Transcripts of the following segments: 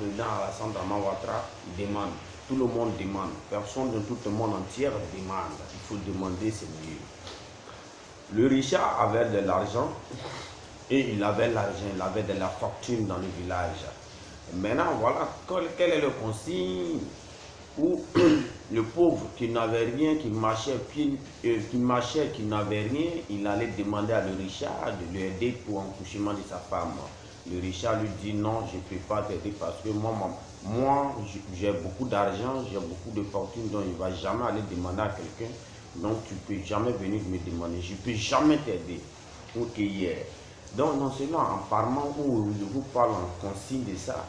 président Alassane Dramane Ouattara demande. Tout le monde demande. Personne de tout le monde entier demande. Il faut demander, c'est mieux. Le Richard avait de l'argent et il avait l'argent, il avait de la fortune dans le village. Maintenant, voilà quel est le consigne où le pauvre qui n'avait rien, qui marchait, qui n'avait rien, il allait demander à le Richard de lui aider pour l'accouchement de sa femme. Le Richard lui dit non, je ne peux pas t'aider parce que moi j'ai beaucoup d'argent, j'ai beaucoup de fortune, donc il ne va jamais aller demander à quelqu'un. Donc tu ne peux jamais venir me demander, je ne peux jamais t'aider. Ok, yeah. Donc non seulement en parlant où je vous parle en consigne de ça,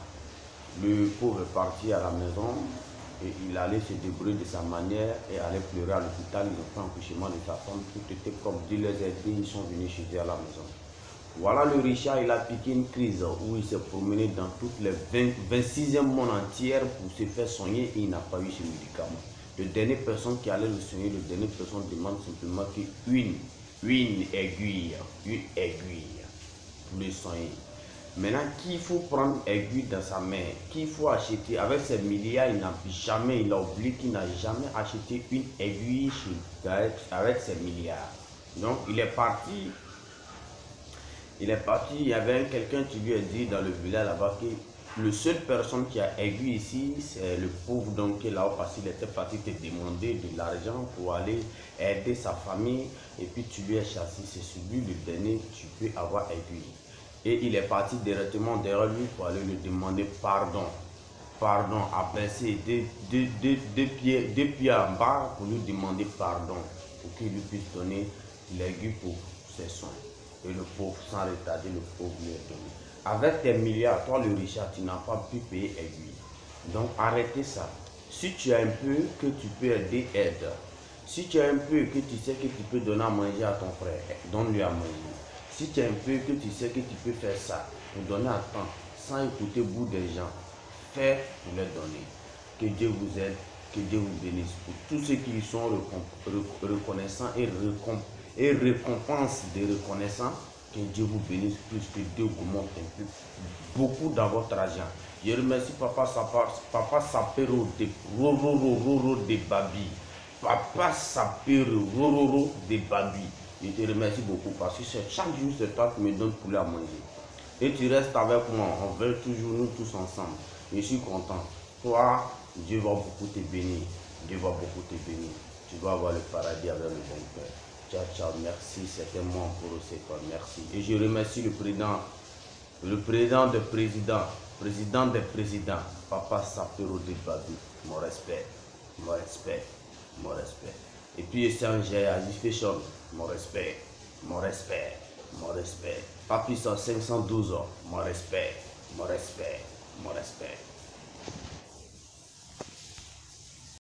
le pauvre est parti à la maison et il allait se débrouiller de sa manière et allait pleurer à l'hôpital. Ils ont fait un accouchement de sa femme, tout était comme Dieu les a aidés, ils sont venus chez eux à la maison. Voilà le Richard, il a piqué une crise où il s'est promené dans toutes les 26e monde entière pour se faire soigner et il n'a pas eu ce médicament. La dernière personne qui allait le soigner, la dernière personne demande simplement qu'une aiguille pour le soigner. Maintenant, qu'il faut prendre aiguille dans sa main, qu'il faut acheter avec ses milliards, il a oublié qu'il n'a jamais acheté une aiguille avec ses milliards. Donc, il est parti, il y avait quelqu'un qui lui a dit dans le village là-bas que la seule personne qui a aiguille ici, c'est le pauvre donc qui est là-haut parce qu'il était parti te demander de l'argent pour aller aider sa famille et puis tu lui as chassé, c'est celui le dernier tu peux avoir aiguille. Et il est parti directement derrière lui pour aller lui demander pardon. Pardon, à baisser deux pieds en bas pour lui demander pardon. Pour qu'il lui puisse donner l'aiguille pour ses soins. Et le pauvre, sans retarder, le pauvre lui est donné. Avec tes milliards, toi le Richard, tu n'as pas pu payer aiguille. Donc arrêtez ça. Si tu as un peu que tu peux aider, aide. Si tu as un peu que tu sais que tu peux donner à manger à ton frère, donne-lui à manger. Si tu as un peu que tu sais que tu peux faire ça, pour donner à temps, sans écouter le bout des gens, fais pour les donner. Que Dieu vous aide, que Dieu vous bénisse. Pour tous ceux qui sont reconnaissants et récompense des reconnaissants, que Dieu vous bénisse plus, que Dieu vous montre un peu beaucoup dans votre argent. Je remercie Papa Sapero de Babi. Papa Sapero de Babi. Je te remercie beaucoup parce que chaque jour c'est toi qui me donnes poulet à manger. Et tu restes avec moi, on veut toujours nous tous ensemble. Je suis content. Toi, Dieu va beaucoup te bénir. Dieu va beaucoup te bénir. Tu vas avoir le paradis avec le bon Père. Ciao, ciao, merci. C'était moi pour c'est toi, merci. Et je remercie le président des présidents, Papa Sapero de Babi. Mon respect, mon respect, mon respect. Et puis j'ai Fashion, mon respect, mon respect, mon respect. Papi 512 ans, mon respect, mon respect, mon respect.